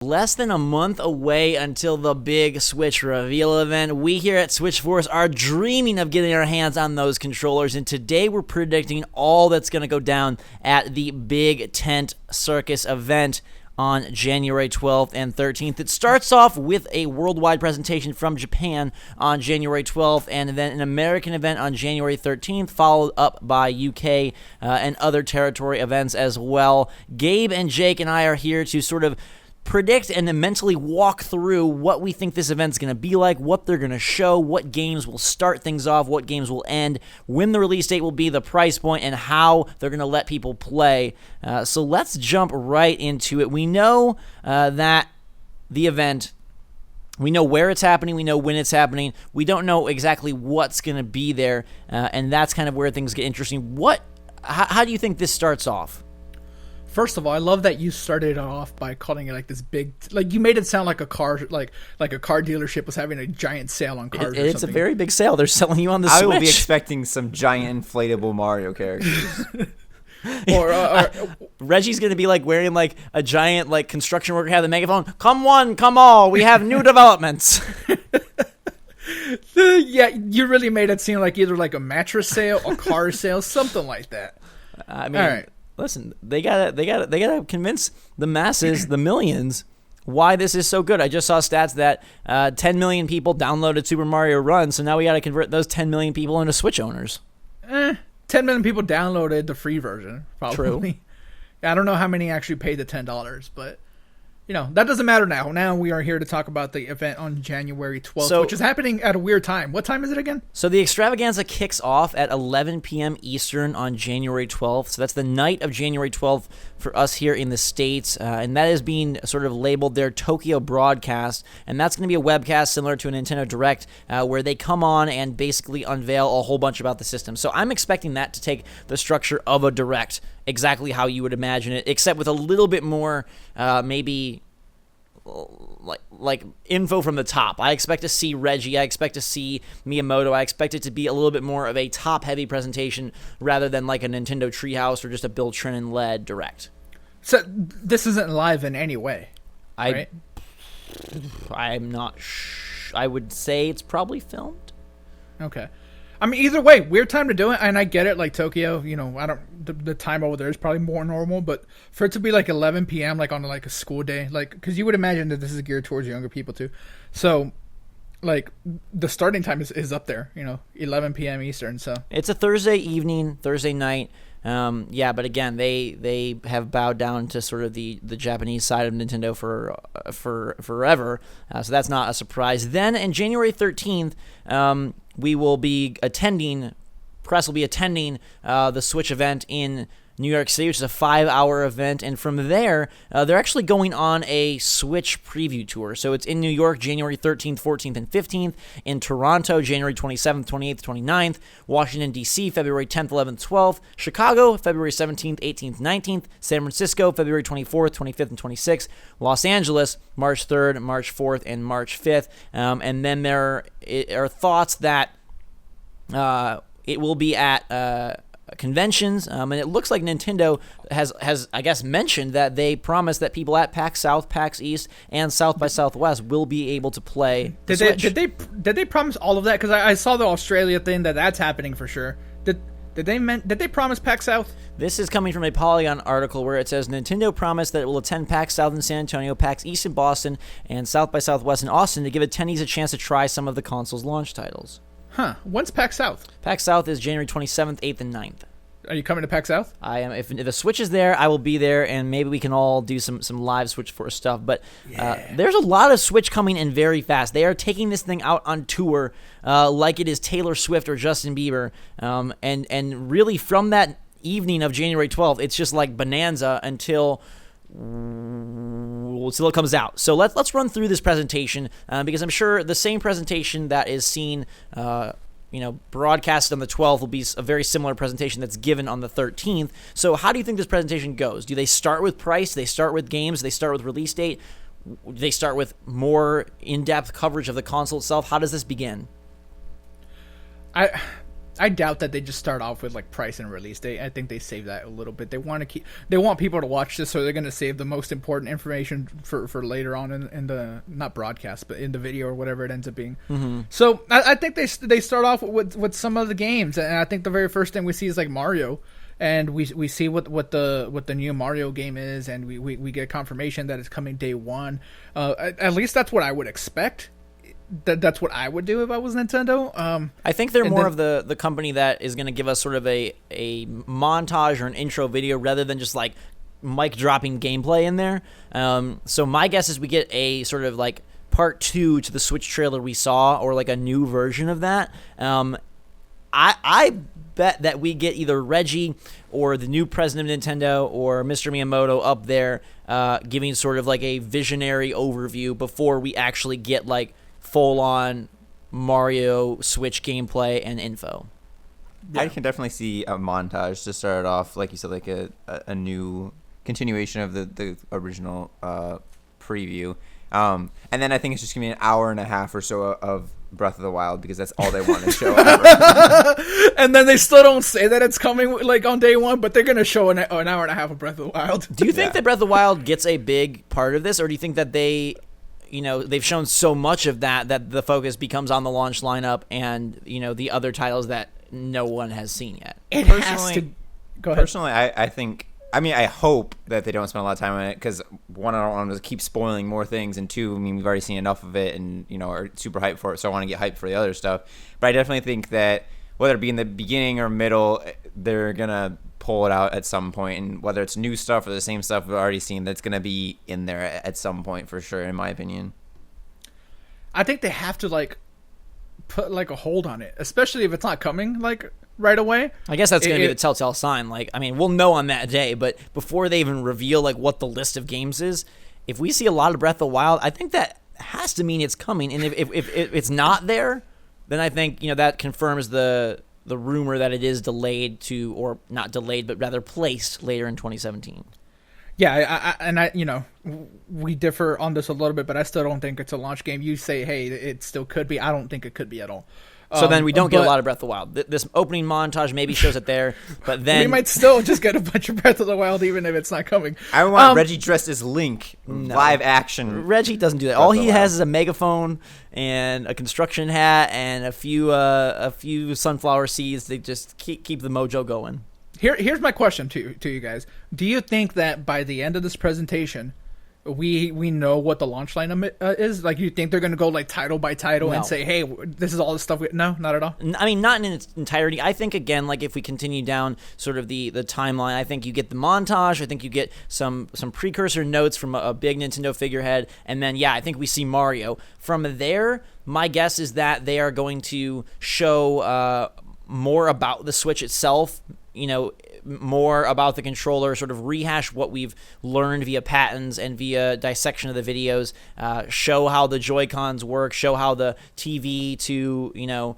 Less than a month away until the big Switch reveal event. We here at Switch Force are dreaming of getting our hands on those controllers, and today we're predicting all that's going to go down at the Big Tent Circus event on January 12th and 13th. It starts off with a worldwide presentation from Japan on January 12th, and then an American event on January 13th, followed up by UK and other territory events as well. Gabe and Jake and I are here to sort of predict and then mentally walk through what we think this event's going to be like, what they're going to show, what games will start things off, what games will end, when the release date will be, the price point, and how they're going to let people play. So let's jump right into it. We know that the event, we know where it's happening, we know when it's happening, we don't know exactly what's going to be there, and that's kind of where things get interesting. How do you think this starts off? First of all, I love that you started it off by calling it like this big, like you made it sound like a car, like a car dealership was having a giant sale on cars. It's a very big sale. They're selling you on the Switch. I will be expecting some giant inflatable Mario characters. or Reggie's gonna be like wearing like a giant like construction worker, have the megaphone. Come one, come all. We have new developments. Yeah, you really made it seem like either like a mattress sale, a car sale, something like that. I mean, all right. Listen, they gotta convince the masses, the millions, why this is so good. I just saw stats that 10 million people downloaded Super Mario Run, so now we gotta convert those 10 million people into Switch owners. 10 million people downloaded the free version, probably. True. I don't know how many actually paid the $10, but you know, that doesn't matter now. Now we are here to talk about the event on January 12th, which is happening at a weird time. What time is it again? So the extravaganza kicks off at 11 p.m. Eastern on January 12th. So that's the night of January 12th for us here in the States. And that is being sort of labeled their Tokyo broadcast. And that's going to be a webcast similar to a Nintendo Direct where they come on and basically unveil a whole bunch about the system. So I'm expecting that to take the structure of a Direct, exactly how you would imagine it, except with a little bit more maybe like info from the top. I expect to see Reggie. I expect to see Miyamoto. I expect it to be a little bit more of a top-heavy presentation rather than like a Nintendo Treehouse or just a Bill Trinen-led Direct. So this isn't live in any way, right? I'm not I would say it's probably filmed. Okay. I mean, either way, weird time to do it, and I get it, like Tokyo, you know, the time over there is probably more normal, but for it to be like 11 p.m., like on like a school day, like, because you would imagine that this is geared towards younger people too, so, like, the starting time is up there, you know, 11 p.m. Eastern, so. It's a Thursday evening, Thursday night. Yeah, but again, they have bowed down to sort of the Japanese side of Nintendo for forever, so that's not a surprise. Then, on January 13th, we will be attending, press will be attending the Switch event in New York City, which is a 5-hour event, and from there, they're actually going on a Switch preview tour. So it's in New York, January 13th, 14th, and 15th, in Toronto, January 27th, 28th, 29th, Washington, D.C., February 10th, 11th, 12th, Chicago, February 17th, 18th, 19th, San Francisco, February 24th, 25th, and 26th, Los Angeles, March 3rd, March 4th, and March 5th, and then there are thoughts that it will be at conventions, and it looks like Nintendo has I guess mentioned that they promised that people at PAX South, PAX East, and South by Southwest will be able to play the Switch. Did they promise all of that? Because I saw the Australia thing that's happening for sure. Did they promise PAX South? This is coming from a Polygon article where it says Nintendo promised that it will attend PAX South in San Antonio, PAX East in Boston, and South by Southwest in Austin to give attendees a chance to try some of the console's launch titles. Huh. When's PAX South? PAX South is January 27th, 8th, and 9th. Are you coming to PAX South? I am. If the Switch is there, I will be there, and maybe we can all do some live Switch Force stuff. But there's a lot of Switch coming in very fast. They are taking this thing out on tour like it is Taylor Swift or Justin Bieber. And really from that evening of January 12th, it's just like bonanza until it comes out. So let's run through this presentation because I'm sure the same presentation that is seen broadcast on the 12th will be a very similar presentation that's given on the 13th. So how do you think this presentation goes? Do they start with price? Do they start with games? Do they start with release date? Do they start with more in-depth coverage of the console itself? How does this begin? I doubt that they just start off with like price and release date. I think they save that a little bit. They want people to watch this, so they're going to save the most important information for later on in the not broadcast, but in the video or whatever it ends up being. Mm-hmm. So I think they start off with some of the games, and I think the very first thing we see is like Mario. And we see what the new Mario game is, and we get confirmation that it's coming day one. At least that's what I would expect. That's what I would do if I was Nintendo. I think they're more of the company that is going to give us sort of a montage or an intro video rather than just like mic dropping gameplay in there. So my guess is we get a sort of like part 2 to the Switch trailer we saw, or like a new version of that. I bet that we get either Reggie or the new president of Nintendo or Mr. Miyamoto up there giving sort of like a visionary overview before we actually get like full-on Mario Switch gameplay and info. Yeah. I can definitely see a montage to start off, like you said, like a new continuation of the original preview. And then I think it's just going to be an hour and a half or so of Breath of the Wild, because that's all they want to show ever. And then they still don't say that it's coming like on day one, but they're going to show an hour and a half of Breath of the Wild. Do you think that Breath of the Wild gets a big part of this, or do you think that they've shown so much of that the focus becomes on the launch lineup and, the other titles that no one has seen yet? It has to. Go ahead. Personally, I hope that they don't spend a lot of time on it, because one, I don't want to keep spoiling more things, and two, we've already seen enough of it and, are super hyped for it, so I want to get hyped for the other stuff. But I definitely think that whether it be in the beginning or middle, they're going to pull it out at some point, and whether it's new stuff or the same stuff we've already seen, that's going to be in there at some point for sure, in my opinion. I think they have to like put like a hold on it, especially if it's not coming like right away. I guess that's going to be the telltale sign. Like, I mean, we'll know on that day, but before they even reveal like what the list of games is, if we see a lot of Breath of the Wild, I think that has to mean it's coming. And if it's not there, then I think that confirms the rumor that it is delayed to, or not delayed, but rather placed later in 2017. Yeah, we differ on this a little bit, but I still don't think it's a launch game. You say, hey, it still could be. I don't think it could be at all. So then we don't get a lot of Breath of the Wild. This opening montage maybe shows it there, but then... we might still just get a bunch of Breath of the Wild even if it's not coming. I want Reggie dressed as Link, live action. Reggie doesn't do that. All he has is a megaphone and a construction hat and a few sunflower seeds. They just keep the mojo going. Here's my question to you guys. Do you think that by the end of this presentation, we know what the launch lineup is? Like, you think they're going to go like title by title and say, hey, this is all the stuff no, not at all? I mean, not in its entirety. I think, again, like if we continue down sort of the timeline, I think you get the montage. I think you get some precursor notes from a big Nintendo figurehead. And then, I think we see Mario. From there, my guess is that they are going to show more about the Switch itself, more about the controller, sort of rehash what we've learned via patents and via dissection of the videos, show how the Joy-Cons work, show how the TV to,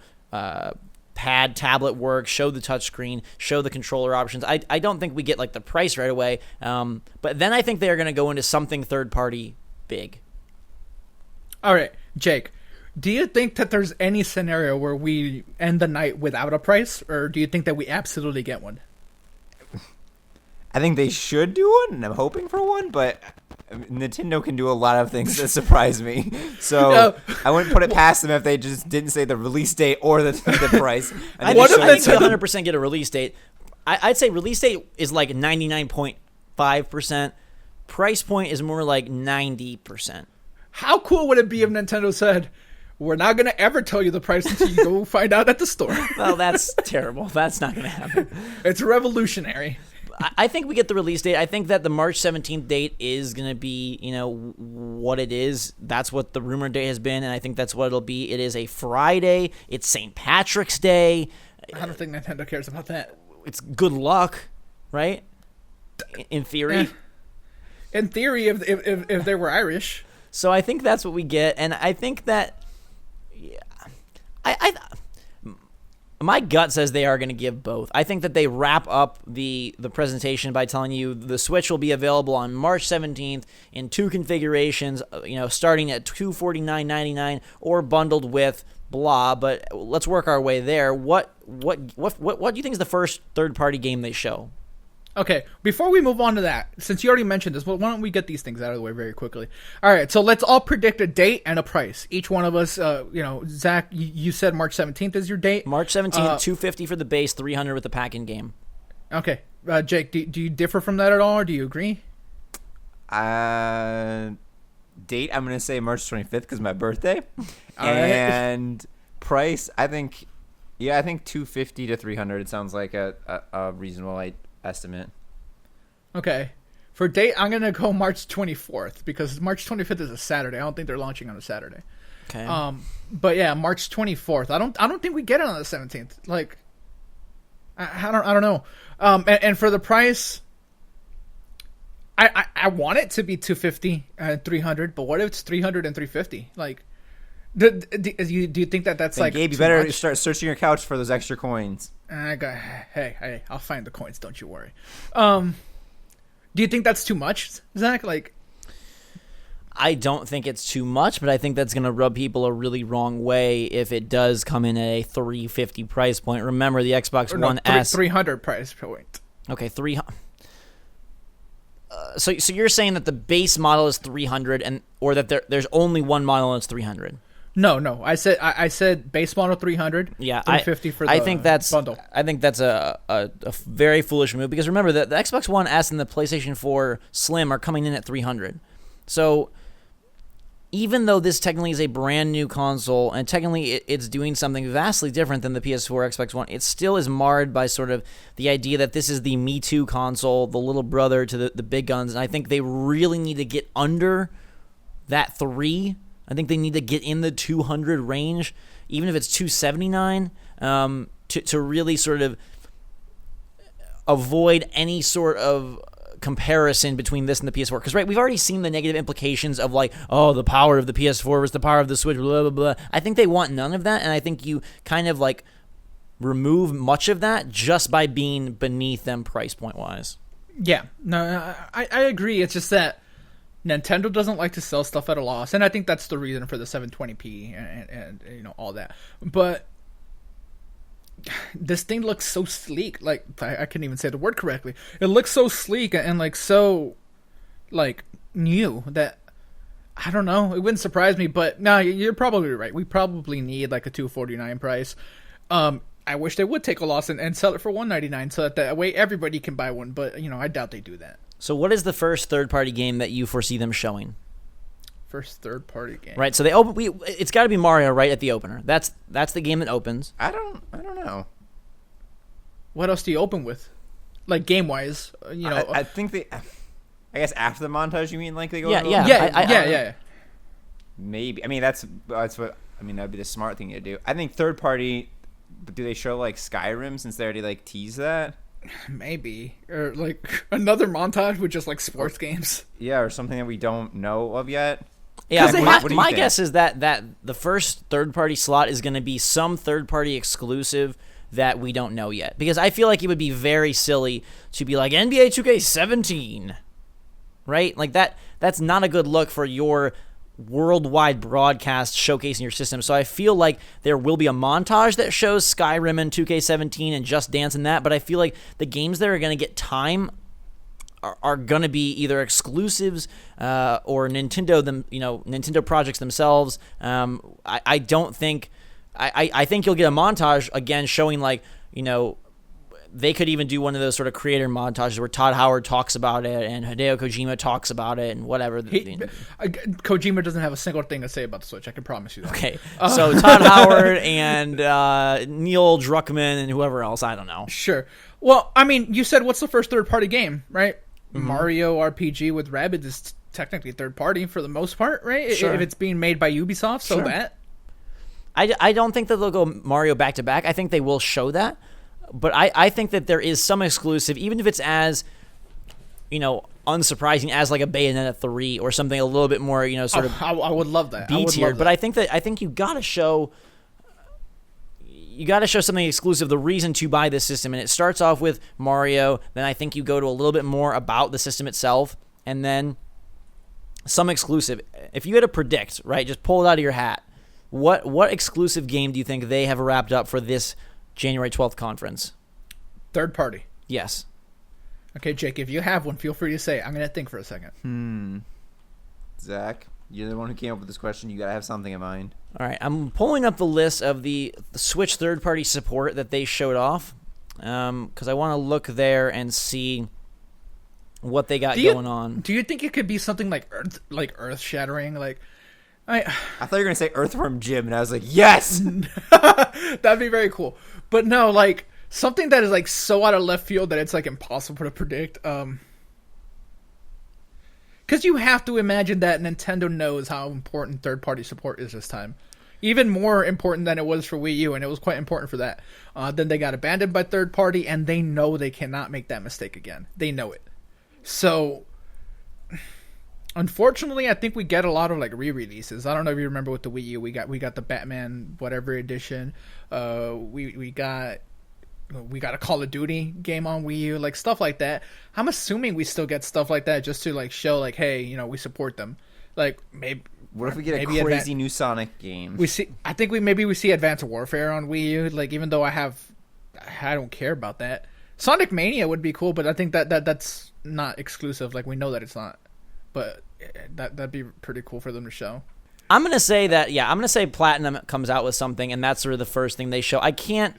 pad tablet works, show the touchscreen, show the controller options. I don't think we get like the price right away, but then I think they're going to go into something third-party big. All right, Jake. Do you think that there's any scenario where we end the night without a price, or do you think that we absolutely get one? I think they should do one, and I'm hoping for one, but Nintendo can do a lot of things that surprise me. So I wouldn't put it past them if they just didn't say the release date or the price. I think they 100% get a release date. I'd say release date is like 99.5%. Price point is more like 90%. How cool would it be if Nintendo said, we're not going to ever tell you the price until you go find out at the store? Well, that's terrible. That's not going to happen. It's revolutionary. I think we get the release date. I think that the March 17th date is going to be, what it is. That's what the rumor date has been, and I think that's what it'll be. It is a Friday. It's St. Patrick's Day. I don't think Nintendo cares about that. It's good luck, right? In theory. In theory, if they were Irish. So I think that's what we get, and I think that My gut says they are going to give both. I think that they wrap up the presentation by telling you the Switch will be available on March 17th in 2 configurations, starting at $249.99 or bundled with blah. But let's work our way there. What do you think is the first third-party game they show? Okay, before we move on to that, since you already mentioned this, well, why don't we get these things out of the way very quickly? All right, so let's all predict a date and a price. Each one of us, Zach, you said March 17th is your date. March 17th, $250 for the base, $300 with the pack-in game. Okay, Jake, do you differ from that at all, or do you agree? Date, I'm going to say March 25th because my birthday. And price, I think $250 to $300. It sounds like a reasonable estimate. Okay. For date, I'm going to go March 24th because March 25th is a Saturday. I don't think they're launching on a Saturday. Okay. But yeah, March 24th. I don't think we get it on the 17th. Like, I don't know. And for the price, I want it to be $250 and $300, but what if it's $300 and $350? Like, do you think that's then like Gabe, you better start searching your couch for those extra coins. Hey, I'll find the coins. Don't you worry. Do you think that's too much, Zach? Like, I don't think it's too much, but I think that's going to rub people a really wrong way if it does come in at a $350 price point. Remember, the Xbox One S $300 price point. Okay, $300. So you're saying that the base model is $300, or that there's only one model and it's $300? No. I said base model $300. Yeah, $350 for the bundle. I think that's a very foolish move because remember that the Xbox One S and the PlayStation 4 Slim are coming in at $300. So even though this technically is a brand new console and technically it's doing something vastly different than the PS4, Xbox One, it still is marred by sort of the idea that this is the Me Too console, the little brother to the big guns, and I think they really need to get under that 3. I think they need to get in the 200 range, even if it's 279, to really sort of avoid any sort of comparison between this and the PS4. Because, right, we've already seen the negative implications of, like, oh, the power of the PS4 was the power of the Switch, blah, blah, blah. I think they want none of that, and I think you kind of, like, remove much of that just by being beneath them price point-wise. Yeah. No, I agree. It's just that Nintendo doesn't like to sell stuff at a loss, and I think that's the reason for the 720p and all that. But this thing looks so sleek. Like, I couldn't even say the word correctly. It looks so sleek and like so like new that I don't know. It wouldn't surprise me. But no, you're probably right. We probably need like a $249 price. I wish they would take a loss and sell it for $199 so that way everybody can buy one. But I doubt they do that. So what is the first third-party game that you foresee them showing? First third-party game. Right, so they open. It's got to be Mario right at the opener. That's the game that opens. I don't know. What else do you open with? Like game-wise, I think I guess after the montage, you mean like they go? Yeah. Maybe. I mean that's what that'd be the smart thing to do. I think third-party. But do they show like Skyrim since they already like tease that? Maybe, or like another montage with just like sports games. Yeah, or something that we don't know of yet. Yeah, my guess is that the first third-party slot is going to be some third-party exclusive that we don't know yet. Because I feel like it would be very silly to be like NBA 2K17, right? Like that's not a good look for your worldwide broadcast showcasing your system. So I feel like there will be a montage that shows Skyrim and 2K17 and Just Dance and that, but I feel like the games that are going to get time are going to be either exclusives or Nintendo projects themselves. I don't think I think you'll get a montage again showing like they could even do one of those sort of creator montages where Todd Howard talks about it and Hideo Kojima talks about it and whatever. Kojima doesn't have a single thing to say about the Switch. I can promise you that. Okay, so Todd Howard and Neil Druckmann and whoever else, I don't know. Sure. Well, I mean, you said what's the first third-party game, right? Mm-hmm. Mario RPG with Rabbids is technically third-party for the most part, right? Sure. If it's being made by Ubisoft, so sure. that. I don't think that they'll go Mario back-to-back. I think they will show that. But I think that there is some exclusive, even if it's as, unsurprising as like a Bayonetta 3 or something a little bit more, I would love that. B-tier. But I think you got to show, you got to show something exclusive, the reason to buy this system. And it starts off with Mario. Then I think you go to a little bit more about the system itself. And then some exclusive. If you had to predict, right, just pull it out of your hat. What exclusive game do you think they have wrapped up for this January 12th conference? Third party. Yes. Okay, Jake, if you have one, feel free to say it. I'm going to think for a second. Zach, you're the one who came up with this question. You got to have something in mind. All right, I'm pulling up the list of the Switch third-party support that they showed off because I want to look there and see what they got going on. Do you think it could be something like earth-shattering? I thought you were going to say Earthworm Jim, and I was like, yes! That'd be very cool. But no, something that is so out of left field that it's impossible to predict. Because you have to imagine that Nintendo knows how important third-party support is this time. Even more important than it was for Wii U, and it was quite important for that. Then they got abandoned by third-party, and they know they cannot make that mistake again. They know it. So, unfortunately, I think we get a lot of re-releases. I don't know if you remember with the Wii U, we got the Batman whatever edition. We got a Call of Duty game on Wii U, stuff like that. I'm assuming we still get stuff like that just to show hey, we support them. Maybe. What if we get a crazy new Sonic game? We see Advanced Warfare on Wii U. Even though I don't care about that. Sonic Mania would be cool, but I think that's not exclusive. We know that it's not, but that'd be pretty cool for them to show. I'm gonna say that. Yeah, I'm gonna say Platinum comes out with something, and that's sort of the first thing they show. I can't.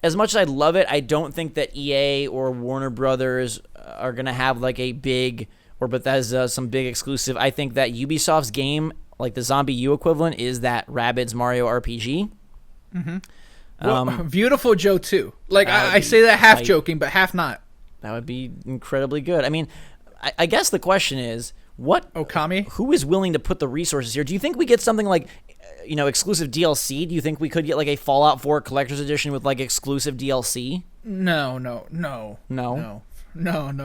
As much as I love it, I don't think that EA or Warner Brothers are going to have a big, or Bethesda, some big exclusive. I think that Ubisoft's game, the Zombie U equivalent, is that Rabbids Mario RPG. Mm-hmm. Beautiful Joe 2. I say that half joking, but half not. That would be incredibly good. I mean, I guess the question is, Okami? Who is willing to put the resources here? Do you think we get something exclusive DLC? Do you think we could get a Fallout 4 collector's edition with exclusive DLC? No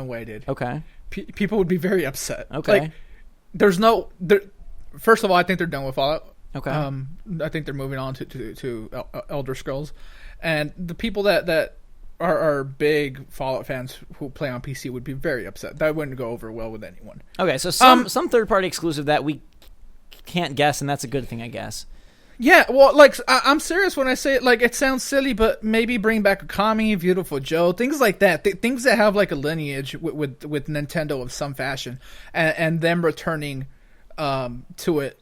way, dude. Okay. People would be very upset. Okay. First of all, I think they're done with Fallout. Okay. I think they're moving on to Elder Scrolls, and the people that are big Fallout fans who play on PC would be very upset. That wouldn't go over well with anyone. Okay, so some third party exclusive that we can't guess, and that's a good thing, I guess. Yeah, well, I'm serious when I say it. It sounds silly, but maybe bring back Okami, Beautiful Joe, things like that. Things that have a lineage with Nintendo of some fashion, and them returning to it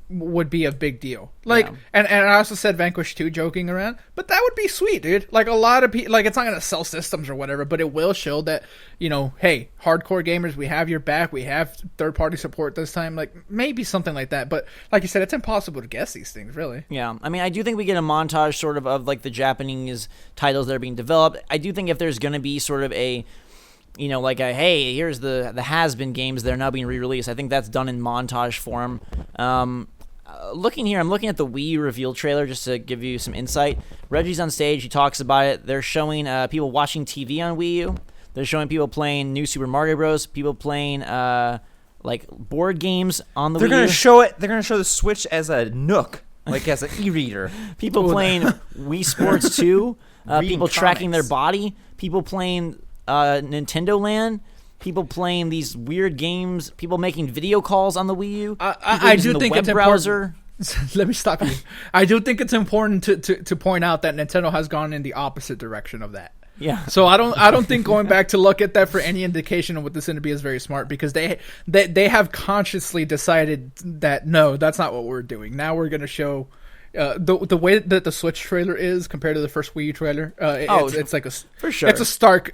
would be a big deal. And I also said Vanquish 2 joking around, but that would be sweet, dude. A lot of people, it's not going to sell systems or whatever, but it will show that, hey, hardcore gamers, we have your back. We have third-party support this time. Maybe something like that. But like you said, it's impossible to guess these things, really. Yeah. I mean, I do think we get a montage sort of the Japanese titles that are being developed. I do think if there's going to be sort of a hey, here's the has-been games that are now being re-released, I think that's done in montage form. Looking here, I'm looking at the Wii U reveal trailer just to give you some insight. Reggie's on stage. He talks about it. They're showing people watching TV on Wii U. They're showing people playing New Super Mario Bros. People playing board games on the Wii U. They're going to show it. They're going to show the Switch as a Nook, as an e-reader. People playing Wii Sports 2. People tracking their body. People playing Nintendo Land. People playing these weird games. People making video calls on the Wii U. I do think it's browser. Important. Let me stop you. I do think it's important to point out that Nintendo has gone in the opposite direction of that. Yeah. So I don't think going back to look at that for any indication of what this is going to be is very smart, because they have consciously decided that no, that's not what we're doing. Now we're going to show. The way that the Switch trailer is compared to the first Wii U trailer, it's for sure. It's a stark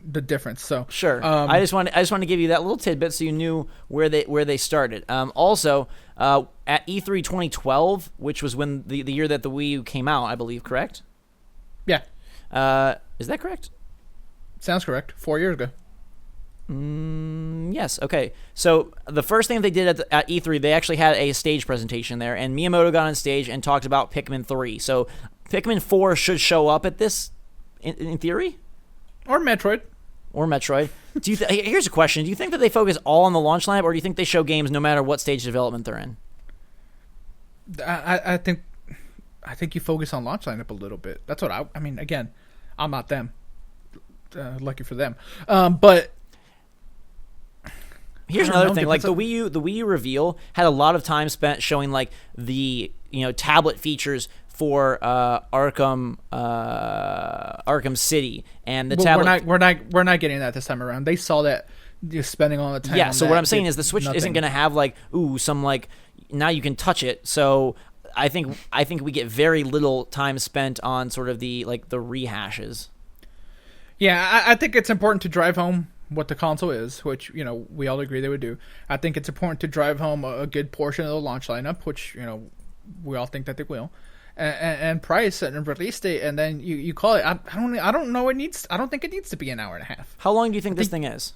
the difference. So sure. I just want to give you that little tidbit so you knew where they started. Also, at E3 2012, which was when the year that the Wii U came out, I believe, correct? Yeah. Is that correct? Sounds correct. 4 years ago. Yes. Okay. So the first thing they did at E3, they actually had a stage presentation there, and Miyamoto got on stage and talked about Pikmin 3. So Pikmin 4 should show up at this, in theory, or Metroid. Here's a question: do you think that they focus all on the launch lineup, or do you think they show games no matter what stage of development they're in? I think I think you focus on launch lineup a little bit. That's what I mean. Again, I'm not them. Lucky for them. But here's another thing. Like the Wii U reveal had a lot of time spent showing like the tablet features for Arkham City and the tablet. We're not getting that this time around. They saw that you're spending all the time. Yeah. On So that. what I'm saying is the Switch isn't going to have like some like now you can touch it. So I think we get very little time spent on sort of the rehashes. Yeah, I think it's important to drive home what the console is, which we all agree they would do. I think it's important to drive home a good portion of the launch lineup, which we all think that they will, and price and release date, and then you call it. I don't know. I don't think it needs to be an hour and a half. How long do you think this thing is?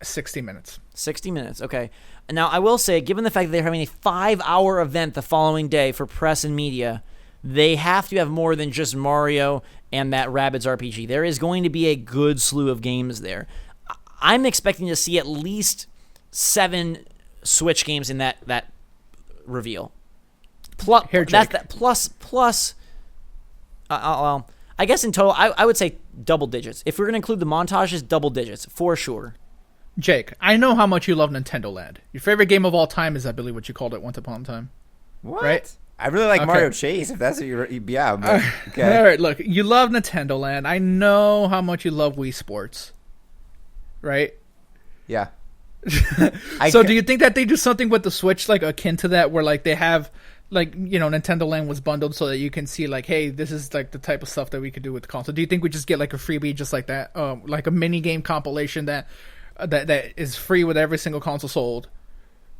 60 minutes. 60 minutes. Okay. Now I will say, given the fact that they're having a 5-hour event the following day for press and media, they have to have more than just Mario and that Rabbids RPG. There is going to be a good slew of games there. I'm expecting to see at least 7 Switch games in that reveal. Plus, I guess in total, I would say double digits. If we're going to include the montages, double digits, for sure. Jake, I know how much you love Nintendo Land. Your favorite game of all time is, I believe, what you called it once upon a time. What? Right? I really like Mario Chase, if that's what you're... Yeah, but, okay. All right, look, you love Nintendo Land. I know how much you love Wii Sports. Right? Yeah. So do you think that they do something with the Switch, like, akin to that, where, like, they have... Like, Nintendo Land was bundled so that you can see, like, hey, this is, like, the type of stuff that we could do with the console. Do you think we just get, like, a freebie just like that? Like a mini-game compilation that is free with every single console sold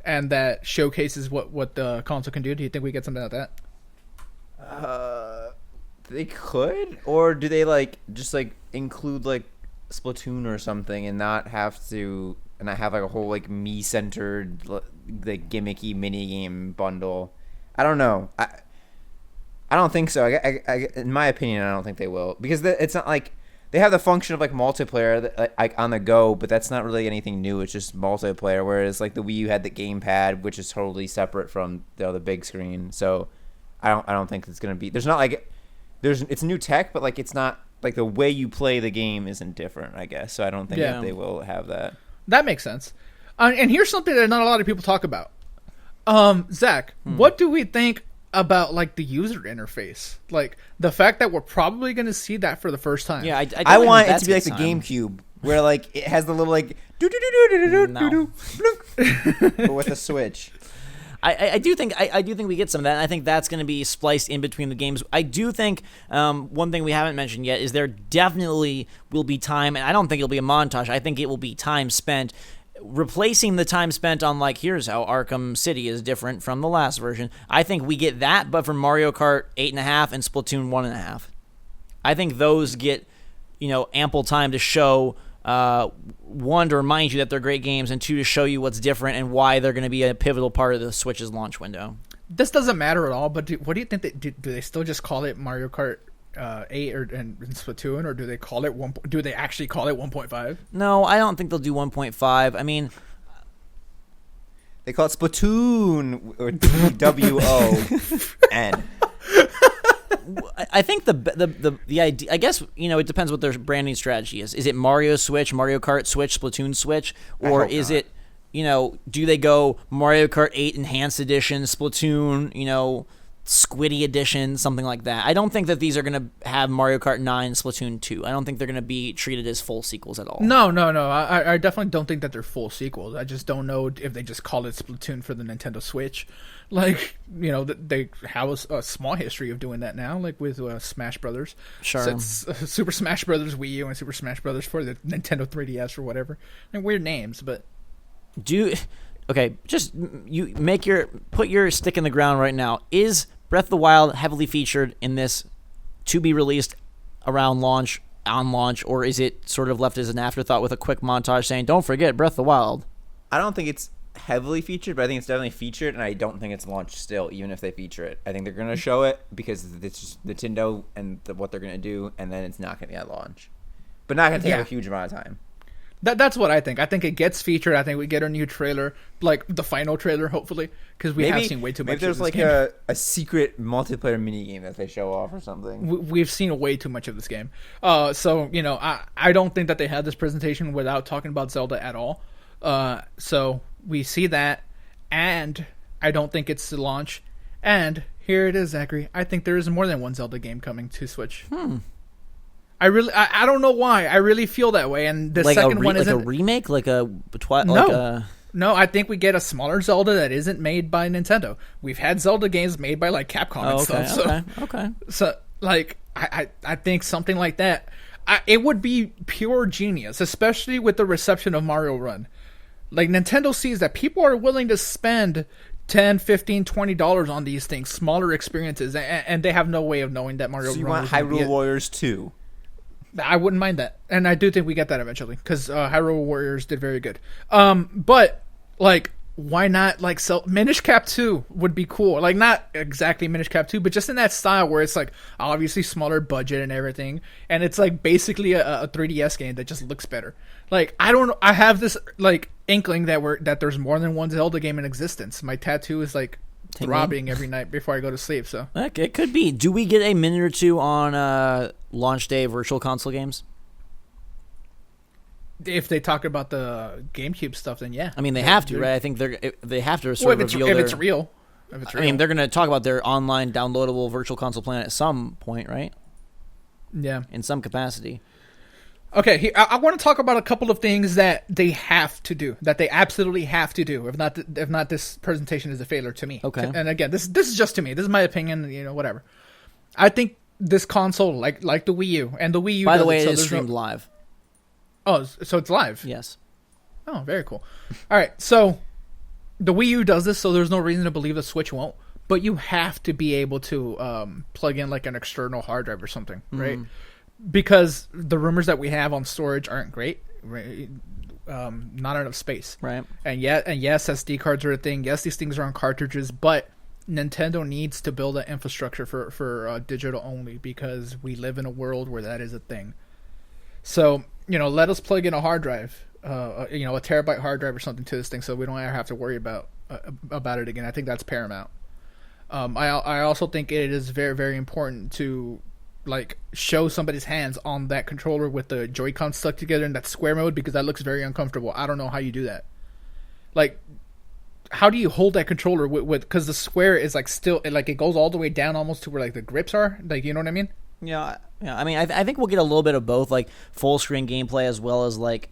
and that showcases what the console can do? Do you think we get something like that? They could? Or do they, like, just, like, include, like, Splatoon or something and not have to... And I have, like, a whole, like, me-centered, like, gimmicky mini-game bundle... I don't know. I don't think so. I, in my opinion, I don't think they will, because it's not like they have the function of like multiplayer like on the go, but that's not really anything new. It's just multiplayer. Whereas like the Wii U had the gamepad, which is totally separate from the big screen. So I don't think it's gonna be. There's not like it's new tech, but like it's not like the way you play the game isn't different. I guess so. I don't think that they will have that. That makes sense. And here's something that not a lot of people talk about. Zach, what do we think about like the user interface? Like the fact that we're probably going to see that for the first time. Yeah, I want it to be like the GameCube, where like it has the little like do with a Switch. I do think we get some of that. And I think that's going to be spliced in between the games. I do think one thing we haven't mentioned yet is there definitely will be time, and I don't think it'll be a montage. I think it will be time spent replacing the time spent on like here's how Arkham City is different from the last version. I think we get that, but for Mario Kart 8.5 and Splatoon 1.5, I think those get ample time to show one, to remind you that they're great games, and two, to show you what's different and why they're going to be a pivotal part of the Switch's launch window. This doesn't matter at all, but what do you think? Do they still just call it Mario Kart 8 and Splatoon, or do they call it do they actually call it 1.5? No, I don't think they'll do 1.5. I mean, they call it Splatoon, or WON. I think the idea, I guess, it depends what their branding strategy is. Is it Mario Switch, Mario Kart Switch, Splatoon Switch, or is it, do they go Mario Kart 8 Enhanced Edition, Splatoon, Squiddy Edition, something like that? I don't think that these are going to have Mario Kart 9, Splatoon 2. I don't think they're going to be treated as full sequels at all. No. I definitely don't think that they're full sequels. I just don't know if they just call it Splatoon for the Nintendo Switch. Like, they have a small history of doing that now, like with Smash Brothers. Sure. So it's Super Smash Brothers Wii U and Super Smash Brothers for the Nintendo 3DS or whatever. And weird names, but... Okay, just put your stick in the ground right now. Is Breath of the Wild heavily featured in this to be released around launch, on launch, or is it sort of left as an afterthought with a quick montage saying, don't forget Breath of the Wild? I don't think it's heavily featured, but I think it's definitely featured, and I don't think it's launched still, even if they feature it. I think they're going to show it because it's just Nintendo and what they're going to do, and then it's not going to be at launch. But not going to take a huge amount of time. That's what I think. I think it gets featured. I think we get a new trailer, like the final trailer, hopefully, because we have seen way too much. Maybe there's of this like game. a secret multiplayer mini game that they show off or something. We've seen way too much of this game. So I don't think that they had this presentation without talking about Zelda at all. So we see that, and I don't think it's the launch. And here it is, Zachary. I think there is more than one Zelda game coming to Switch. I don't know why. I really feel that way. And the second one isn't like a remake, No, I think we get a smaller Zelda that isn't made by Nintendo. We've had Zelda games made by like Capcom and stuff. Okay. So like I think something like that. It would be pure genius, especially with the reception of Mario Run. Like Nintendo sees that people are willing to spend $10, $15, $20 on these things, smaller experiences, and they have no way of knowing that Mario Run. So you want Hyrule Warriors 2? I wouldn't mind that, and I do think we get that eventually because Hyrule Warriors did very good. But like, why not like sell Minish Cap 2 would be cool. Like not exactly Minish Cap 2, but just in that style where it's like obviously smaller budget and everything, and it's like basically a 3DS game that just looks better. Like I don't know, I have this like inkling that there's more than one Zelda game in existence. My tattoo is like throbbing every night before I go to sleep. So it could be. Do we get a minute or two on launch day virtual console games? If they talk about the GameCube stuff, then yeah. I mean, they have to, right? I think they have to sort of reveal if it's real. I mean, they're going to talk about their online downloadable virtual console plan at some point, right? Yeah, in some capacity. Okay, I want to talk about a couple of things that they have to do, that they absolutely have to do. If not, this presentation is a failure to me. Okay. And again, this is just to me. This is my opinion. Whatever. I think this console, like the Wii U, and the Wii U. By the way, it is streamed live. Oh, so it's live. Yes. Oh, very cool. All right, so the Wii U does this, so there's no reason to believe the Switch won't. But you have to be able to plug in like an external hard drive or something, right? Because the rumors that we have on storage aren't great, right? Not enough space, right? And yes, SD cards are a thing. Yes, these things are on cartridges, but Nintendo needs to build an infrastructure for digital only because we live in a world where that is a thing. So let us plug in a hard drive, a terabyte hard drive or something to this thing, so we don't ever have to worry about it again. I think that's paramount. I also think it is very, very important to like show somebody's hands on that controller with the Joy-Con stuck together in that square mode, because that looks very uncomfortable. I don't know how you do that. Like, how do you hold that controller with because the square is like still like it goes all the way down almost to where like the grips are, like, you know what I mean? Yeah. I mean, I think we'll get a little bit of both, like full screen gameplay as well as like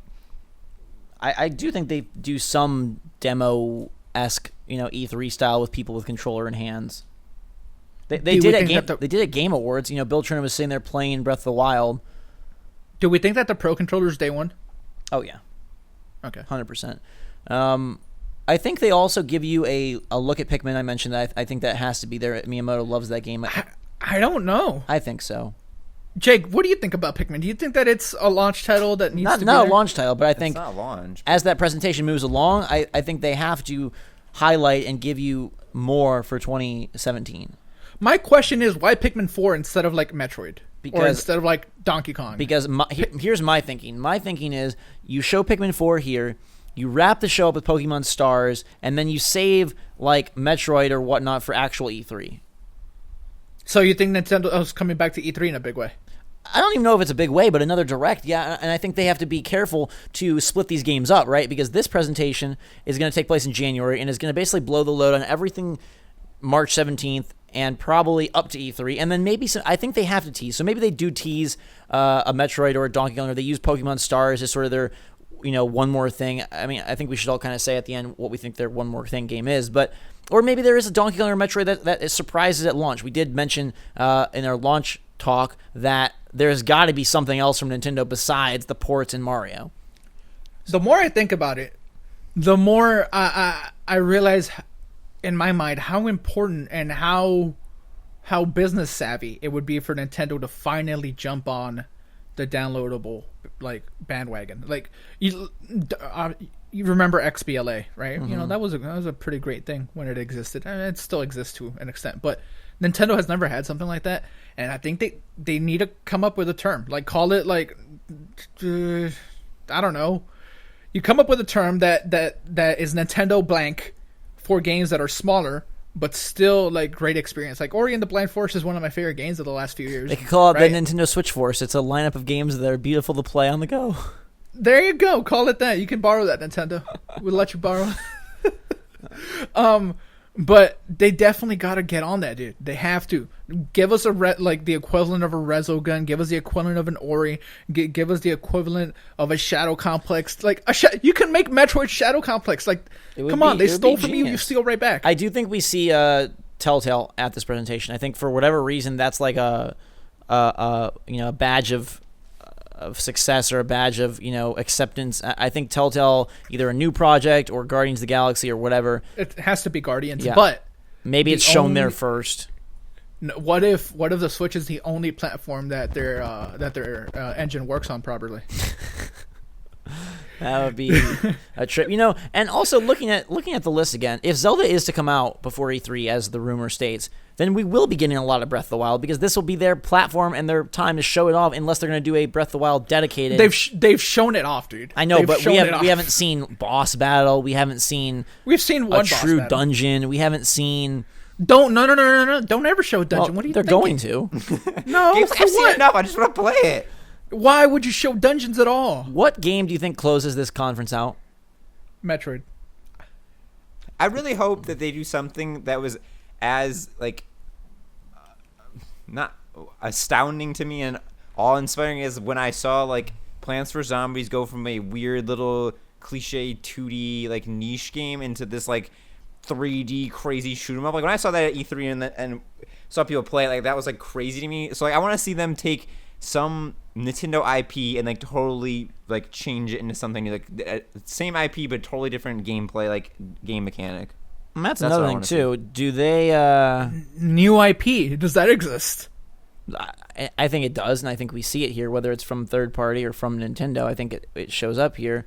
I do think they do some demo-esque, E3 style with people with controller in hands. They did at Game Awards. Bill Turner was sitting there playing Breath of the Wild. Do we think that the Pro controller's day one? Oh yeah. Okay. 100%. I think they also give you a look at Pikmin. I mentioned that. I think that has to be there. Miyamoto loves that game. I don't know. I think so. Jake, what do you think about Pikmin? Do you think that it's a launch title that needs to be not there? A launch title, but I think it's not launch. As that presentation moves along, I think they have to highlight and give you more for 2017. My question is, why Pikmin 4 instead of like Metroid? Or instead of like Donkey Kong? Because here's my thinking. My thinking is you show Pikmin 4 here, you wrap the show up with Pokemon Stars, and then you save like Metroid or whatnot for actual E3. So you think Nintendo is coming back to E3 in a big way? I don't even know if it's a big way, but another Direct, yeah. And I think they have to be careful to split these games up, right? Because this presentation is going to take place in January and is going to basically blow the load on everything March 17th and probably up to E3. And then maybe I think they have to tease. So maybe they do tease a Metroid or a Donkey Kong, or they use Pokemon Stars as sort of their, one more thing. I mean, I think we should all kind of say at the end what we think their one more thing game is. Or maybe there is a Donkey Kong or Metroid that surprises at launch. We did mention in our launch talk that there's got to be something else from Nintendo besides the ports and Mario. The more I think about it, the more I realize in my mind how important and how business savvy it would be for Nintendo to finally jump on the downloadable like bandwagon. Like you remember XBLA, right? Mm-hmm. That was a pretty great thing when it existed. I mean, it still exists to an extent, but Nintendo has never had something like that, and I think they need to come up with a term, like call it like I don't know, You come up with a term that is Nintendo blank for games that are smaller but still like great experience. Like Ori and the Blind Forest is one of my favorite games of the last few years. They could call it right? the Nintendo Switch Force. It's a lineup of games that are beautiful to play on the go. There you go. Call it that. You can borrow that, Nintendo. We'll let you borrow. But they definitely got to get on that, dude. They have to give us like the equivalent of a Resogun. Give us the equivalent of an Ori. Give us the equivalent of a Shadow Complex. Like you can make Metroid Shadow Complex. Like, come on, they stole from you. You steal right back. I do think we see Telltale at this presentation. I think for whatever reason that's like a badge of success or a badge of acceptance. I think Telltale, either a new project or Guardians of the Galaxy or whatever. It has to be Guardians, yeah. but maybe it's shown there first. What if the Switch is the only platform that their engine works on properly? That would be a trip, And also looking at the list again, if Zelda is to come out before E3, as the rumor states, then we will be getting a lot of Breath of the Wild, because this will be their platform and their time to show it off. Unless they're going to do a Breath of the Wild dedicated. They've shown it off, dude. I know, but we haven't seen boss battle. We haven't seen. We've seen one a true dungeon. We haven't seen. No! Don't ever show a dungeon. Well, what are you? They're thinking? going to. No, I've seen enough. I just want to play it. Why would you show dungeons at all? What game do you think closes this conference out? Metroid. I really hope that they do something that was as not astounding to me and awe-inspiring as when I saw Plants vs Zombies go from a weird little cliche 2D niche game into this 3D crazy shoot 'em up. When I saw that at E3 and saw people play it, that was crazy to me. So I want to see them take some Nintendo IP and totally change it into something same IP but totally different gameplay, game mechanic. And that's another thing too. Do they new IP? Does that exist? I think it does, and I think we see it here, whether it's from third party or from Nintendo. I think it shows up here.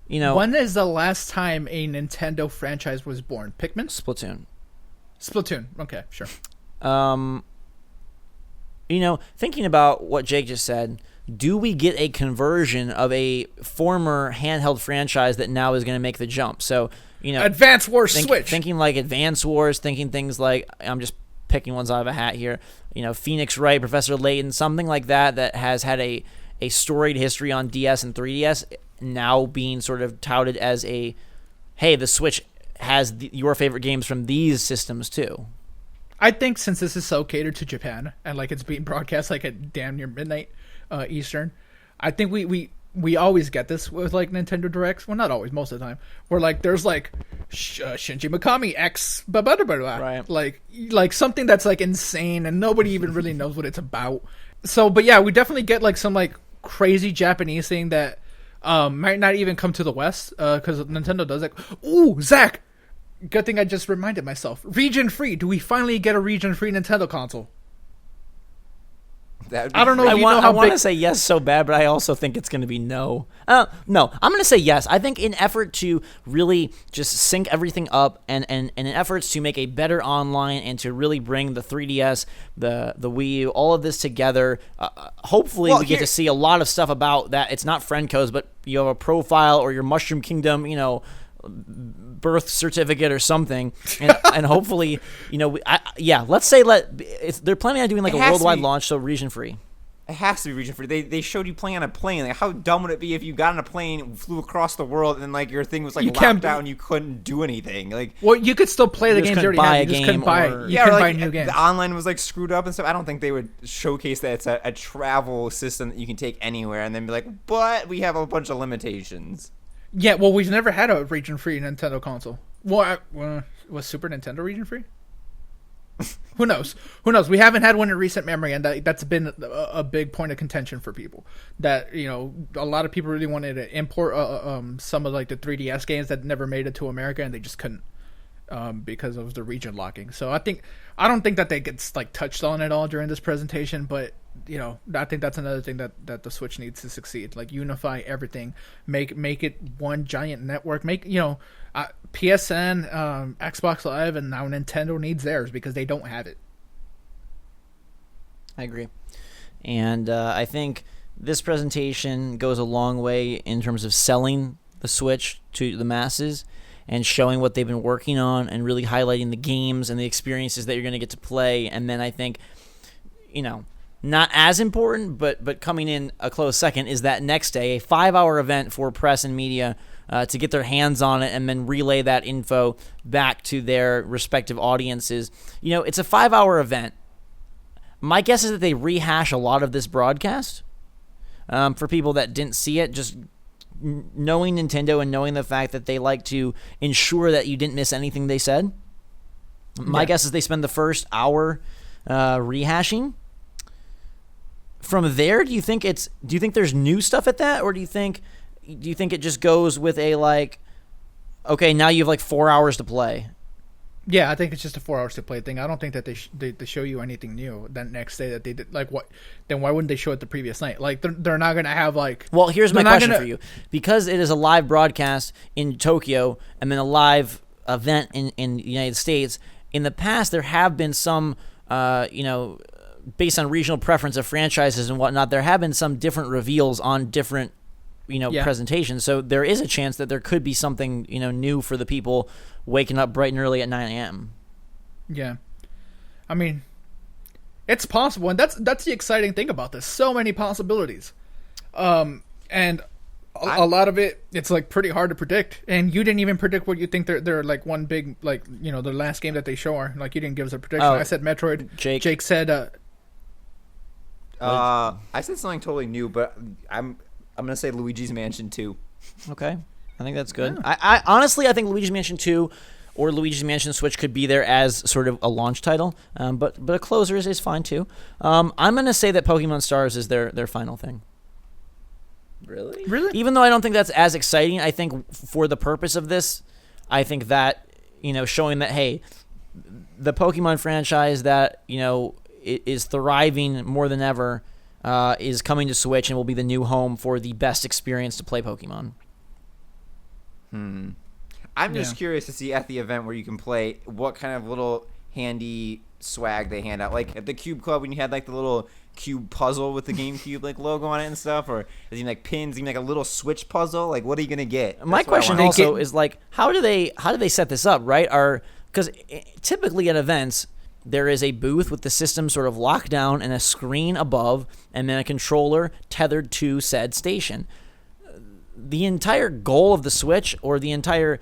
When is the last time a Nintendo franchise was born? Pikmin? Splatoon. Okay, sure. Thinking about what Jake just said, do we get a conversion of a former handheld franchise that now is going to make the jump? So, Advance Wars Switch. Thinking Advance Wars, thinking things I'm just picking ones out of a hat here. Phoenix Wright, Professor Layton, something like that has had a storied history on DS and 3DS, now being sort of touted as hey, the Switch has your favorite games from these systems too. I think since this is so catered to Japan and it's being broadcast at damn near midnight Eastern, I think we always get this with Nintendo Directs. Well, not always, most of the time. Where there's Shinji Mikami X blah blah blah blah. Right. Something that's insane and nobody even really knows what it's about. So, but yeah, we definitely get some crazy Japanese thing that might not even come to the West because Nintendo does it. Ooh, Zach. Good thing I just reminded myself. Region free. Do we finally get a region free Nintendo console? I don't know. I want to say yes so bad, but I also think it's going to be no. No, I'm going to say yes. I think in effort to really just sync everything up and in efforts to make a better online and to really bring the 3DS, the Wii U, all of this together, hopefully we get to see a lot of stuff about that. It's not friend codes, but you have a profile or your Mushroom Kingdom, birth certificate or something, and hopefully, let's say they're planning on doing a worldwide launch, so region free. It has to be region free. They showed you playing on a plane. How dumb would it be if you got on a plane, flew across the world, and then your thing was locked out and you couldn't do anything? Well, you could still play the games you already had. You just couldn't buy. You couldn't buy new games. The online was screwed up and stuff. I don't think they would showcase that it's a travel system that you can take anywhere, and then be but we have a bunch of limitations. Yeah, well, we've never had a region-free Nintendo console. Well, was Super Nintendo region-free? Who knows? We haven't had one in recent memory, and that's been a big point of contention for people. That a lot of people really wanted to import some of the 3DS games that never made it to America, and they just couldn't because of the region locking. So I don't think that they get touched on at all during this presentation, but. I think that's another thing that the Switch needs to succeed. Unify everything, make it one giant network. PSN, Xbox Live, and now Nintendo needs theirs because they don't have it. I agree, and I think this presentation goes a long way in terms of selling the Switch to the masses and showing what they've been working on and really highlighting the games and the experiences that you're going to get to play. And then I think, not as important, but coming in a close second is that next day, a 5-hour event for press and media to get their hands on it and then relay that info back to their respective audiences. It's a 5-hour event. My guess is that they rehash a lot of this broadcast for people that didn't see it, just knowing Nintendo and knowing the fact that they like to ensure that you didn't miss anything they said. My guess is they spend the first hour rehashing. From there, do you think there's new stuff at that, or do you think it just goes with a okay, now you have 4 hours to play? Yeah, I think it's just a 4 hours to play thing. I don't think that they show you anything new that next day that they did. What? Then why wouldn't they show it the previous night? They're not gonna have Well, here's my question for you: because it is a live broadcast in Tokyo and then a live event in the United States. In the past, there have been some, based on regional preference of franchises and whatnot, there have been some different reveals on different, presentations. So there is a chance that there could be something, new for the people waking up bright and early at 9 a.m. Yeah. I mean, it's possible, and that's the exciting thing about this. So many possibilities. And a lot of it's pretty hard to predict. And you didn't even predict what you think they're one big, the last game that they show are. You didn't give us a prediction. I said Metroid. Jake said I said something totally new, but I'm gonna say Luigi's Mansion 2. Okay, I think that's good. Yeah. I honestly, I think Luigi's Mansion 2 or Luigi's Mansion Switch could be there as sort of a launch title, but a closer is fine too. I'm gonna say that Pokemon Stars is their final thing. Really? Even though I don't think that's as exciting, I think for the purpose of this, I think that showing that hey, the Pokemon franchise that is thriving more than ever, is coming to Switch and will be the new home for the best experience to play Pokemon. I'm just curious to see at the event where you can play what kind of little handy swag they hand out. Like at the Cube Club when you had the little cube puzzle with the GameCube logo on it and stuff, or is even pins, even a little Switch puzzle. What are you gonna get? My question also is how do they set this up, right? Because typically at events, there is a booth with the system sort of locked down and a screen above and then a controller tethered to said station. The entire goal of the Switch, or the entire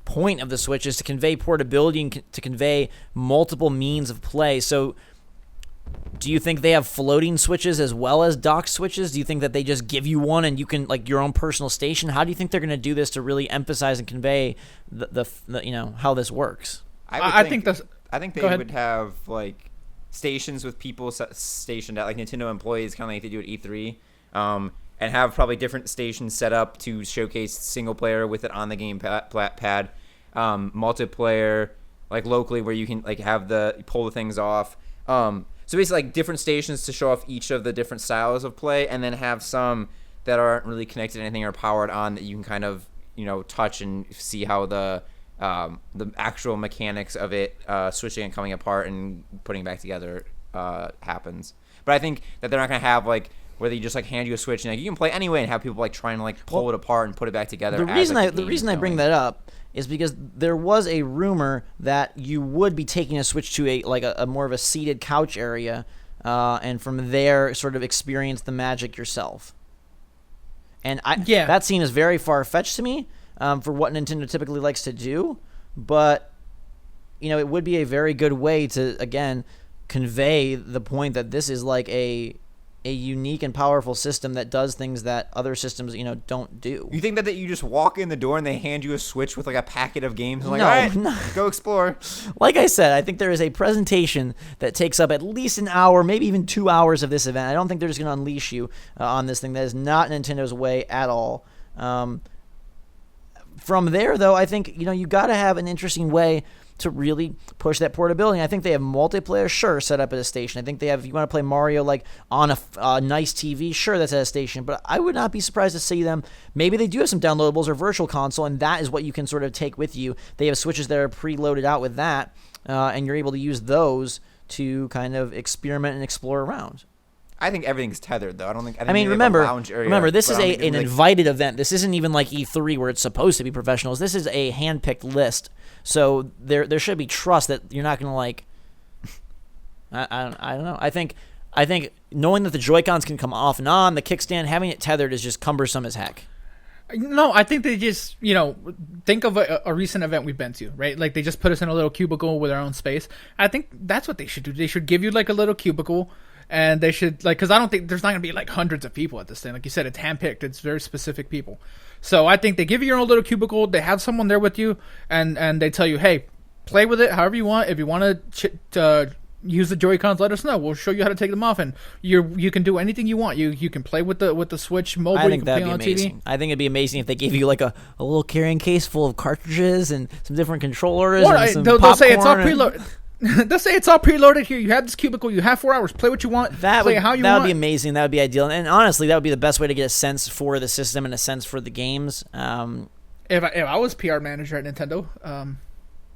point of the Switch, is to convey portability and to convey multiple means of play. So do you think they have floating switches as well as dock switches? Do you think that they just give you one and you can your own personal station? How do you think they're going to do this to really emphasize and convey the how this works? I think they would have stations with people stationed at Nintendo employees, kind of like they do at E3, and have probably different stations set up to showcase single player with it on the game pad, multiplayer locally where you can have pull the things off. So basically different stations to show off each of the different styles of play, and then have some that aren't really connected to anything or powered on that you can kind of touch and see how the actual mechanics of it switching and coming apart and putting back together happens. But I think that they're not going to have where they just hand you a Switch and you can play anyway, and have people trying to pull it apart and put it back together. The reason I bring that up is because there was a rumor that you would be taking a Switch to a more of a seated couch area, and from there sort of experience the magic yourself. And that seems very far-fetched to me for what Nintendo typically likes to do, but it would be a very good way to again convey the point that this is a unique and powerful system that does things that other systems, don't do. You think that you just walk in the door and they hand you a Switch with a packet of games and no, all right, go explore. Like I said, I think there is a presentation that takes up at least an hour, maybe even 2 hours of this event. I don't think they're just going to unleash you on this thing. That is not Nintendo's way at all. From there, though, I think, you got to have an interesting way to really push that portability. And I think they have multiplayer, sure, set up at a station. I think they have, if you want to play Mario on a nice TV, sure, that's at a station. But I would not be surprised to see them, maybe they do have some downloadables or virtual console, and that is what you can sort of take with you. They have Switches that are preloaded out with that, and you're able to use those to kind of experiment and explore around. I think everything's tethered though. I don't think. I mean, maybe they have a remember, lounge area, this but is I don't think an it's, invited event. This isn't even like E3 where it's supposed to be professionals. This is a hand-picked list. So there should be trust that you're not going to like. I don't know. I think knowing that the Joy-Cons can come off and on, the kickstand, having it tethered is just cumbersome as heck. No, I think they just, think of a recent event we've been to, right? Like, they just put us in a little cubicle with our own space. I think that's what they should do. They should give you, like, a little cubicle, and they should, like, because I don't think there's not going to be, like, hundreds of people at this thing. Like you said, it's handpicked. It's very specific people. So I think they give you your own little cubicle. They have someone there with you, and they tell you, hey, play with it however you want. If you want to use the Joy-Cons, let us know. We'll show you how to take them off, and you can do anything you want. You can play with the Switch mobile. I think that'd be amazing. I think it'd be amazing if they gave you like a little carrying case full of cartridges and some different controllers. Or and some they'll say it's all popcorn preloaded. They'll say it's all preloaded here. You have this cubicle. You have 4 hours. Play what you want. That play would, how you that want. would be amazing. That would be ideal. And honestly, that would be the best way to get a sense for the system and a sense for the games. If I was PR manager at Nintendo,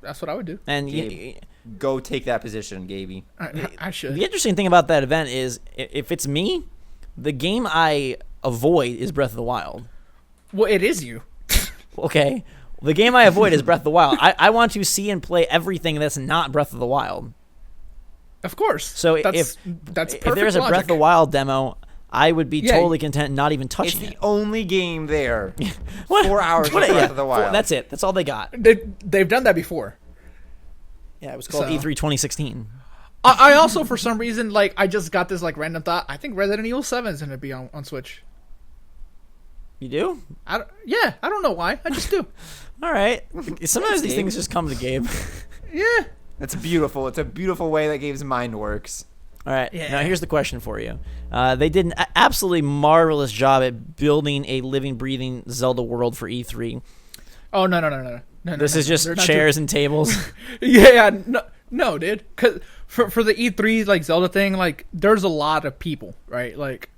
that's what I would do. And go take that position, Gaby. I should. The interesting thing about that event is, if it's me, the game I avoid is Breath of the Wild. Well, it is you. Okay. The game I avoid is Breath of the Wild. I want to see and play everything that's not Breath of the Wild. Of course. So that's if there's a logic. Breath of the Wild demo, I would be totally content not even touching It's it. the only game there. What? 4 hours of Breath of the Wild. That's it. That's all they got. They've done that before. Yeah, it was called So- E3 2016. I also, for some reason, like, I just got this like random thought. I think Resident Evil 7 is going to be on Switch. You do? I don't know why. I just do. All right. Sometimes these things just come to Gabe. Yeah. That's beautiful. It's a beautiful way that Gabe's mind works. All right. Yeah. Now here's the question for you. They did an absolutely marvelous job at building a living, breathing Zelda world for E3. Oh no. This is just chairs and tables. Yeah, no, dude. Cause for the E3 like Zelda thing, like there's a lot of people, right? Like,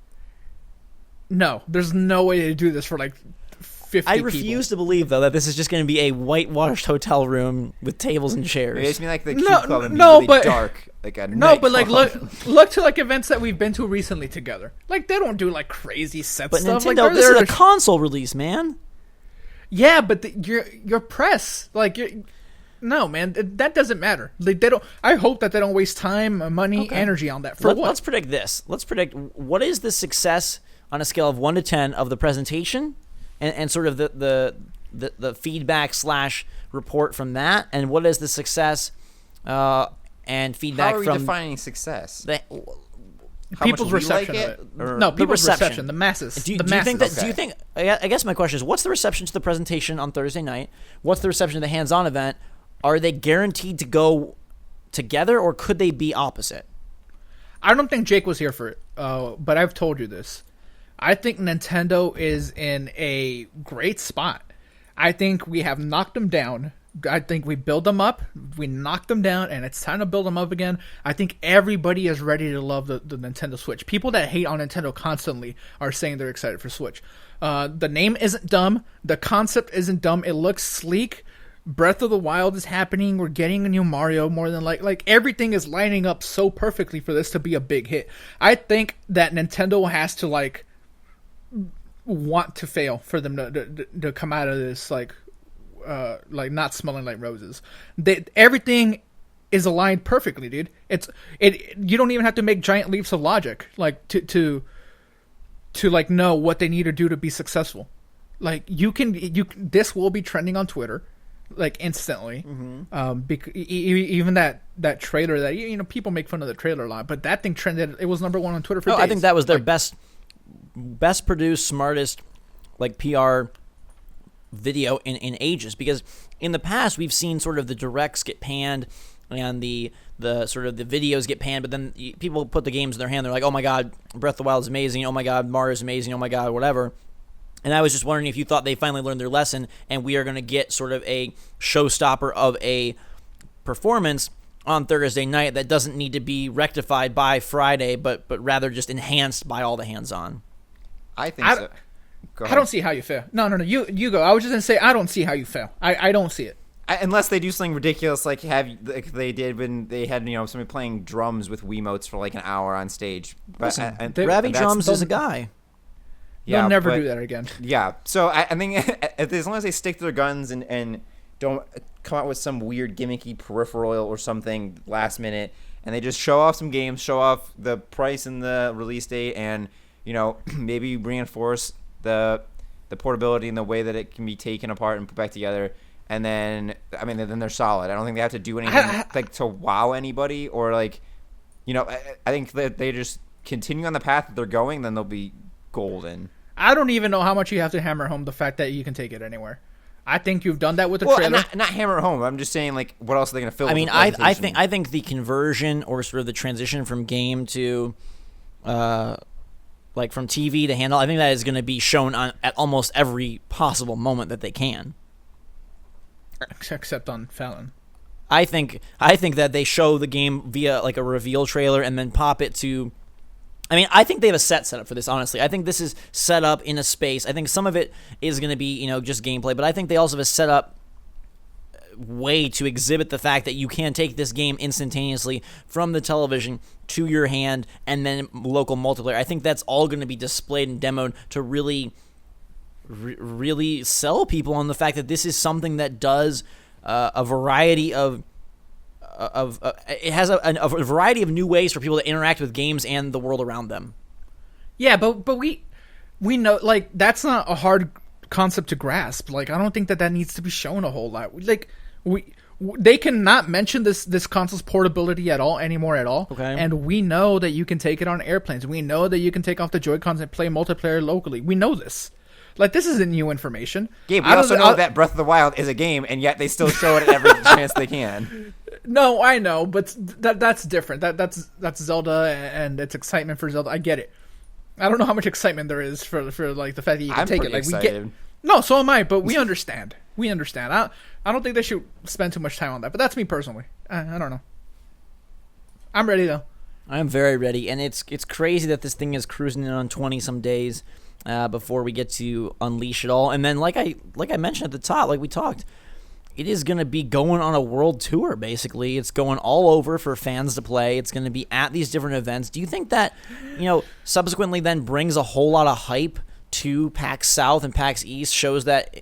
no, there's no way to do this for like 50 I people. refuse to believe though that this is just going to be a whitewashed hotel room with tables and chairs. It makes me like the Cube No, Club and no, be really but- dark. Like a No, but like nightclub. look to like events that we've been to recently together. Like they don't do like crazy set But stuff. Nintendo, Like, this they're is a there console release, man. Yeah, but your press, like, no, man, that doesn't matter. Like, they don't. I hope that they don't waste time, money, Okay. energy on that. For what? Let's predict this. Let's predict what is the success on a scale of 1 to 10 of the presentation, and sort of the feedback / report from that, and what is the success and feedback How are we from defining success? the, How People's much we like reception it? of it. Or- No, The people's reception. reception. The masses. Do you the masses. think that? Do you Okay. think? I guess my question is, what's the reception to the presentation on Thursday night? What's the reception to the hands-on event? Are they guaranteed to go together, or could they be opposite? I don't think Jake was here for it, but I've told you this. I think Nintendo is in a great spot. I think we have knocked them down. I think we build them up, we knock them down, and it's time to build them up again. I think everybody is ready to love the Nintendo Switch. People that hate on Nintendo constantly are saying they're excited for Switch. The name isn't dumb. The concept isn't dumb. It looks sleek. Breath of the Wild is happening. We're getting a new Mario more than like everything is lining up so perfectly for this to be a big hit. I think that Nintendo has to like want to fail for them to come out of this like not smelling like roses. Everything is aligned perfectly, dude. You don't even have to make giant leaps of logic like to like know what they need to do to be successful. Like this will be trending on Twitter like instantly. Even that trailer that people make fun of the trailer a lot, but that thing trended. It was number one on Twitter for days. I think that was their best produced, smartest like PR video in ages, because in the past we've seen sort of the directs get panned and the sort of the videos get panned, but then people put the games in their hand, they're like, oh my god, Breath of the Wild is amazing, oh my god, Mario's amazing, oh my god, whatever. And I was just wondering if you thought they finally learned their lesson and we are going to get sort of a showstopper of a performance on Thursday night that doesn't need to be rectified by Friday, but rather just enhanced by all the hands-on. I think so. Go I ahead. don't see how you fail. No. You go. I was just gonna say I don't see how you fail. I don't see it. Unless they do something ridiculous like they did when they had somebody playing drums with Wiimotes for like an hour on stage. But Ravi Drums is a guy. They'll never do that again. Yeah, so I think as long as they stick to their guns and don't come out with some weird gimmicky peripheral or something last minute, and they just show off some games, show off the price and the release date, and maybe reinforce the portability and the way that it can be taken apart and put back together. And then, then they're solid. I don't think they have to do anything like to wow anybody or I think that they just continue on the path that they're going, then they'll be golden. I don't even know how much you have to hammer home the fact that you can take it anywhere. I think you've done that with the trailer. Not hammer it home. I'm just saying, like, what else are they going to fill? I think the conversion or sort of the transition from game to, like from TV to handle, I think that is going to be shown at almost every possible moment that they can. Except on Fallon. I think that they show the game via like a reveal trailer and then pop it to. I think they have a set up for this, honestly. I think this is set up in a space. I think some of it is going to be, just gameplay, but I think they also have a set up way to exhibit the fact that you can take this game instantaneously from the television to your hand and then local multiplayer. I think that's all going to be displayed and demoed to really sell people on the fact that this is something that does a variety of it has a variety of new ways for people to interact with games and the world around them. Yeah, but we know, like, that's not a hard concept to grasp. Like, I don't think that needs to be shown a whole lot. Like, they cannot mention this console's portability at all anymore at all. Okay. And we know that you can take it on airplanes. We know that you can take off the Joy-Cons and play multiplayer locally. We know this. Like, this isn't new information. Gabe, we also know that Breath of the Wild is a game, and yet they still show it at every chance they can. No, I know, but that's different. That's Zelda and its excitement for Zelda. I get it. I don't know how much excitement there is for like the fact that you can take it. Like, excited. No, so am I. But we understand. We understand. I don't think they should spend too much time on that. But that's me personally. I don't know. I'm ready though. I'm very ready, and it's crazy that this thing is cruising in on 20 some days. Before we get to unleash it all. And then like I mentioned at the top, like we talked, it is going to be going on a world tour, basically. It's going all over for fans to play. It's going to be at these different events. Do you think that, subsequently then brings a whole lot of hype to PAX South and PAX East, shows that,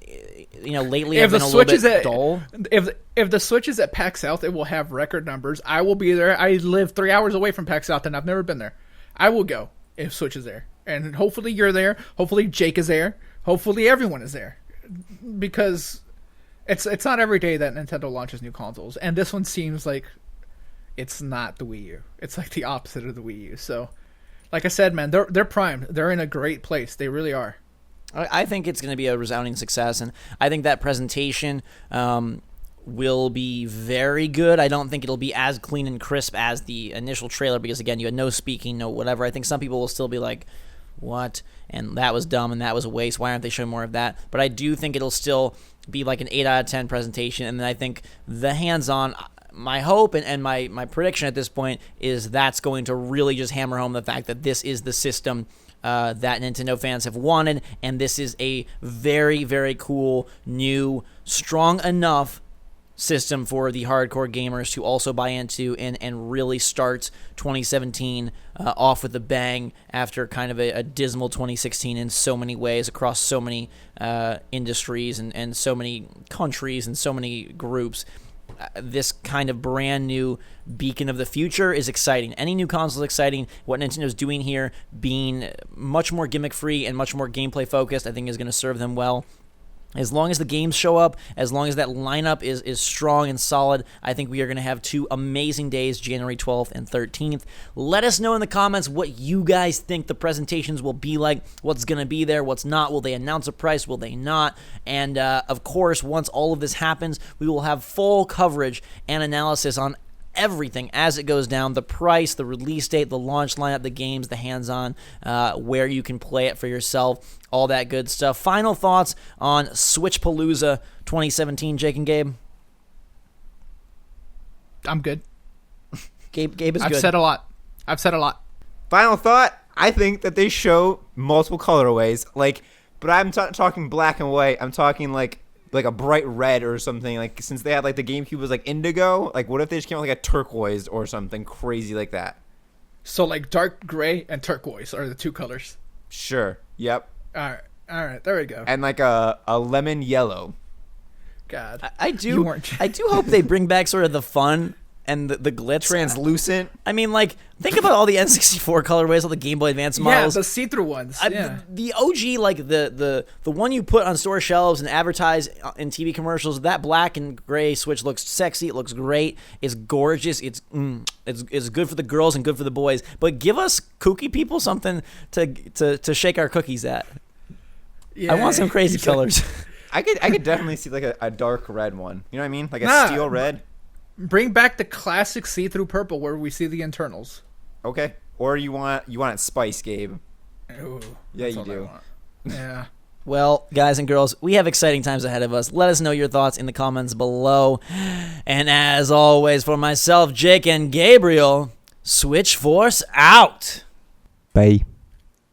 lately have been a little bit dull? If the Switch is at PAX South, it will have record numbers. I will be there. I live 3 hours away from PAX South, and I've never been there. I will go if Switch is there. And hopefully you're there. Hopefully Jake is there. Hopefully everyone is there. Because it's not every day that Nintendo launches new consoles. And this one seems like it's not the Wii U. It's like the opposite of the Wii U. So, like I said, man, they're primed. They're in a great place. They really are. I think it's going to be a resounding success. And I think that presentation will be very good. I don't think it'll be as clean and crisp as the initial trailer because, again, you had no speaking, no whatever. I think some people will still be like, what? And that was dumb and that was a waste. Why aren't they showing more of that? But I do think it'll still be like an 8 out of 10 presentation. And then I think the hands-on, my hope and my prediction at this point is that's going to really just hammer home the fact that this is the system that Nintendo fans have wanted. And this is a very, very cool, new, strong enough system for the hardcore gamers to also buy into and really start 2017 off with a bang after kind of a dismal 2016 in so many ways across so many industries and so many countries and so many groups. This kind of brand new beacon of the future is exciting. Any new console is exciting. What Nintendo's doing here, being much more gimmick free and much more gameplay focused, I think is going to serve them well. As long as the games show up, as long as that lineup is strong and solid, I think we are going to have 2 amazing days, January 12th and 13th. Let us know in the comments what you guys think the presentations will be like, what's going to be there, what's not. Will they announce a price? Will they not? And, of course, once all of this happens, we will have full coverage and analysis on everything as it goes down, the price, the release date, the launch lineup, the games, the hands-on, where you can play it for yourself, all that good stuff. Final thoughts on Switchpalooza 2017, Jake and Gabe? I'm good. Gabe is good. I've said a lot. Final thought, I think that they show multiple colorways, but I'm talking black and white. I'm talking like like a bright red or something. Like since they had like the GameCube was like indigo, like what if they just came out with like a turquoise or something crazy like that? So like dark gray and turquoise are the two colors. Sure. Yep. All right, there we go. And like a lemon yellow. God, I You weren't- I do hope they bring back sort of the fun and the glitz. Translucent. I mean, like, think about all the N64 colorways, all the Game Boy Advance models. Yeah, the see-through ones. Yeah. The OG, like the one you put on store shelves and advertise in TV commercials, that black and gray Switch looks sexy. It looks great. It's gorgeous. It's good for the girls and good for the boys. But give us kooky people something to shake our cookies at. Yeah, I want some crazy exactly. colors. I could definitely see like a dark red one. You know what I mean? Like a Nah. steel red. Bring back the classic see-through purple where we see the internals. Okay. Or you want it spice, Gabe. Ooh, Yeah, that's you all I do. want. Yeah. Well, guys and girls, we have exciting times ahead of us. Let us know your thoughts in the comments below. And as always, for myself, Jake, and Gabriel, Switch Force out. Bye.